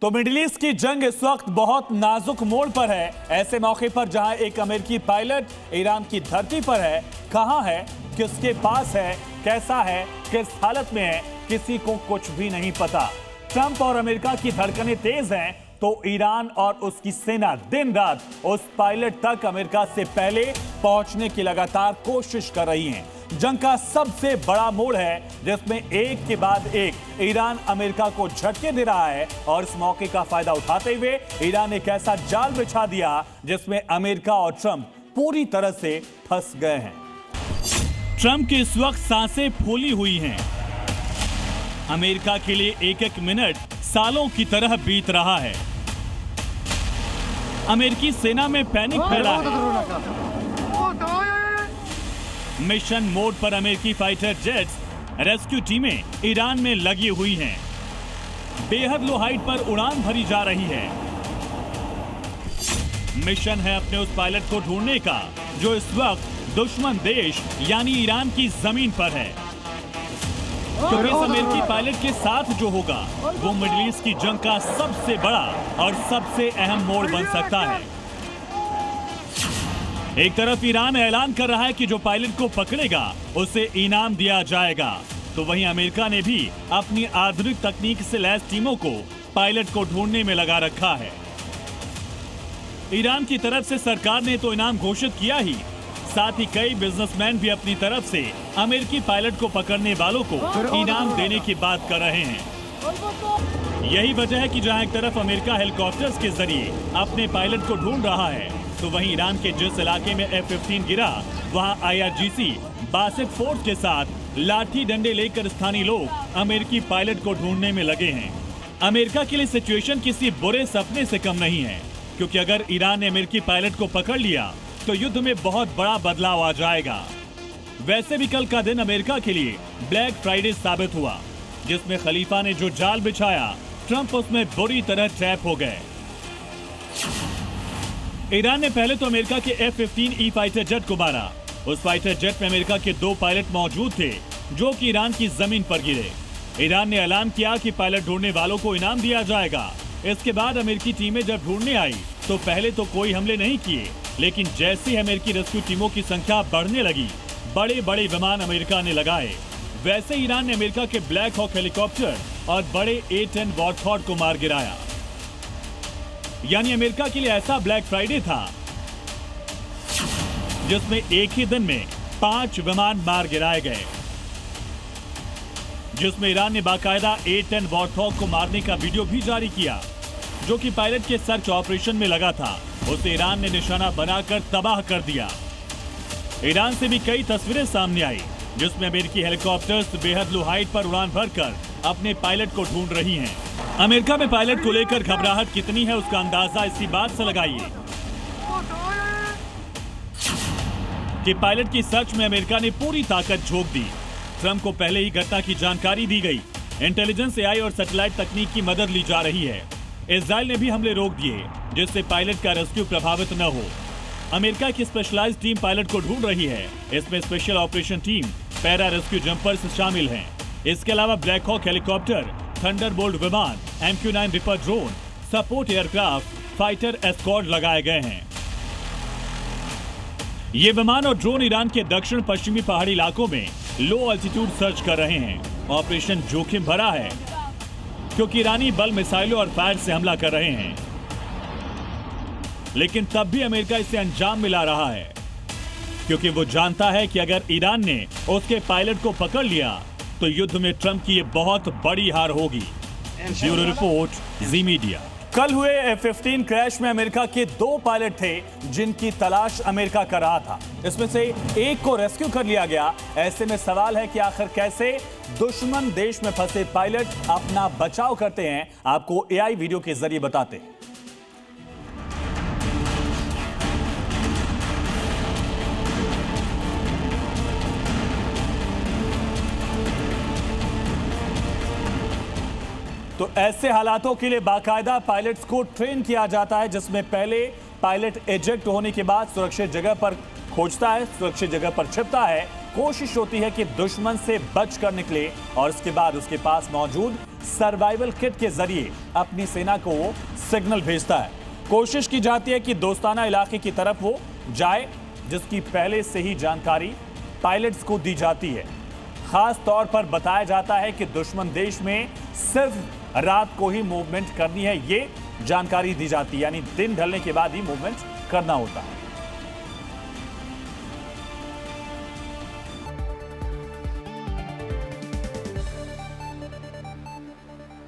तो middle east की जंग इस वक्त बहुत नाजुक मोड़ पर है। ऐसे मौके पर जहां एक अमेरिकी पायलट ईरान की धरती पर है, कहां है, किसके पास है, कैसा है, किस हालत में है, किसी को कुछ भी नहीं पता। ट्रंप और अमेरिका की धड़कनें तेज हैं तो ईरान और उसकी सेना दिन रात उस पायलट तक अमेरिका से पहले पहुंचने की लगातार कोशिश कर रही है। जंग का सबसे बड़ा मोड़ है जिसमें एक के बाद एक ईरान अमेरिका को झटके दे रहा है और इस मौके का फायदा उठाते हुए ईरान एक ऐसा जाल बिछा दिया जिसमें अमेरिका और ट्रंप पूरी तरह से फंस गए हैं। ट्रंप की इस वक्त सांसें फूली हुई हैं। अमेरिका के लिए एक एक मिनट सालों की तरह बीत रहा है। अमेरिकी सेना में पैनिक फैला है। मिशन मोड पर अमेरिकी फाइटर जेट्स रेस्क्यू टीमें ईरान में लगी हुई हैं। बेहद लो हाइट पर उड़ान भरी जा रही है। मिशन है अपने उस पायलट को ढूंढने का जो इस वक्त दुश्मन देश यानी ईरान की जमीन पर है, क्योंकि इस अमेरिकी पायलट के साथ जो होगा वो मिडिल ईस्ट की जंग का सबसे बड़ा और सबसे अहम मोड़ बन सकता है। एक तरफ ईरान ऐलान कर रहा है कि जो पायलट को पकड़ेगा उसे इनाम दिया जाएगा, तो वहीं अमेरिका ने भी अपनी आधुनिक तकनीक से लैस टीमों को पायलट को ढूंढने में लगा रखा है। ईरान की तरफ से सरकार ने तो इनाम घोषित किया ही, साथ ही कई बिजनेसमैन भी अपनी तरफ से अमेरिकी पायलट को पकड़ने वालों को इनाम देने की बात कर रहे हैं। यही वजह है कि जहां एक तरफ अमेरिका हेलीकॉप्टर्स के जरिए अपने पायलट को ढूंढ रहा है, तो वहीं ईरान के जिस इलाके में F-15 गिरा वहां IRGC बासित फोर्स के साथ लाठी डंडे लेकर स्थानीय लोग अमेरिकी पायलट को ढूंढने में लगे हैं। अमेरिका के लिए सिचुएशन किसी बुरे सपने से कम नहीं है, क्योंकि अगर ईरान ने अमेरिकी पायलट को पकड़ लिया तो युद्ध में बहुत बड़ा बदलाव आ जाएगा। वैसे भी कल का दिन अमेरिका के लिए ब्लैक फ्राइडे साबित हुआ, जिसमें खलीफा ने जो जाल बिछाया ट्रंप उसमें बुरी तरह ट्रैप हो गए। ईरान ने पहले तो अमेरिका के F-15E फाइटर जेट को मारा। उस फाइटर जेट में अमेरिका के 2 पायलट मौजूद थे जो कि ईरान की जमीन पर गिरे। ईरान ने ऐलान किया कि पायलट ढूंढने वालों को इनाम दिया जाएगा। इसके बाद अमेरिकी टीमें जब ढूंढने आई तो पहले तो कोई हमले नहीं किए, लेकिन जैसे ही अमेरिकी रेस्क्यू टीमों की संख्या बढ़ने लगी, बड़े बड़े विमान अमेरिका ने लगाए। वैसे ईरान ने अमेरिका के ब्लैक हॉक हेलीकॉप्टर और बड़े A-10 वॉरथॉग को मार गिराया। यानी अमेरिका के लिए ऐसा ब्लैक फ्राइडे था जिसमें एक ही दिन में 5 विमान मार गिराए गए, जिसमें ईरान ने बाकायदा A-10 वॉरथॉग को मारने का वीडियो भी जारी किया, जो कि पायलट के सर्च ऑपरेशन में लगा था। उसे ईरान ने निशाना बनाकर तबाह कर दिया। ईरान से भी कई तस्वीरें सामने आई जिसमें अमेरिकी हेलीकॉप्टर्स बेहद लो हाइट पर उड़ान भरकर अपने पायलट को ढूंढ रही हैं। अमेरिका में पायलट को लेकर घबराहट कितनी है उसका अंदाजा इसी बात से लगाइए कि पायलट की सर्च में अमेरिका ने पूरी ताकत झोंक दी। ट्रंप को पहले ही घटना की जानकारी दी गई। इंटेलिजेंस, AI और सैटेलाइट तकनीक की मदद ली जा रही है। इजराइल ने भी हमले रोक दिए जिससे पायलट का रेस्क्यू प्रभावित न हो। अमेरिका की स्पेशलाइज्ड टीम पायलट को ढूंढ रही है। इसमें special operation team, para rescue jumpers शामिल हैं। इसके अलावा ब्लैक हॉक हेलीकॉप्टर, थंडरबोल्ट विमान, MQ-9 ripper drone, support aircraft, fighter escort लगाए गए हैं। ये विमान और ड्रोन ईरान के दक्षिण पश्चिमी पहाड़ी इलाकों में लो अल्टीट्यूड सर्च कर रहे हैं। ऑपरेशन जोखिम भरा है क्योंकि ईरानी बल मिसाइलों और फायर से हमला कर रहे हैं, लेकिन तब भी अमेरिका इसे अंजाम मिला रहा है, क्योंकि वो जानता है कि अगर ईरान ने उसके पायलट को पकड़ लिया तो युद्ध में ट्रंप की ये बहुत बड़ी हार होगी। ब्यूरो रिपोर्ट, जी मीडिया। कल हुए F-15 क्रैश में अमेरिका के 2 पायलट थे जिनकी तलाश अमेरिका कर रहा था। इसमें से एक को रेस्क्यू कर लिया गया। ऐसे में सवाल है कि आखिर कैसे दुश्मन देश में फंसे पायलट अपना बचाव करते हैं, आपको AI वीडियो के जरिए बताते हैं। तो ऐसे हालातों के लिए बाकायदा पायलट्स को ट्रेन किया जाता है, जिसमें पहले पायलट इजेक्ट होने के बाद सुरक्षित जगह पर खोजता है, सुरक्षित जगह पर छिपता है कोशिश होती है कि दुश्मन से बचकर निकले और उसके बाद उसके पास मौजूद सर्वाइवल किट के जरिए अपनी सेना को वो सिग्नल भेजता है। कोशिश की जाती है कि दोस्ताना इलाके की तरफ वो जाए, जिसकी पहले से ही जानकारी पायलट्स को दी जाती है। खास तौर पर बताया जाता है कि दुश्मन देश में सिर्फ रात को ही मूवमेंट करनी है, ये जानकारी दी जाती है, यानी दिन ढलने के बाद ही मूवमेंट करना होता है।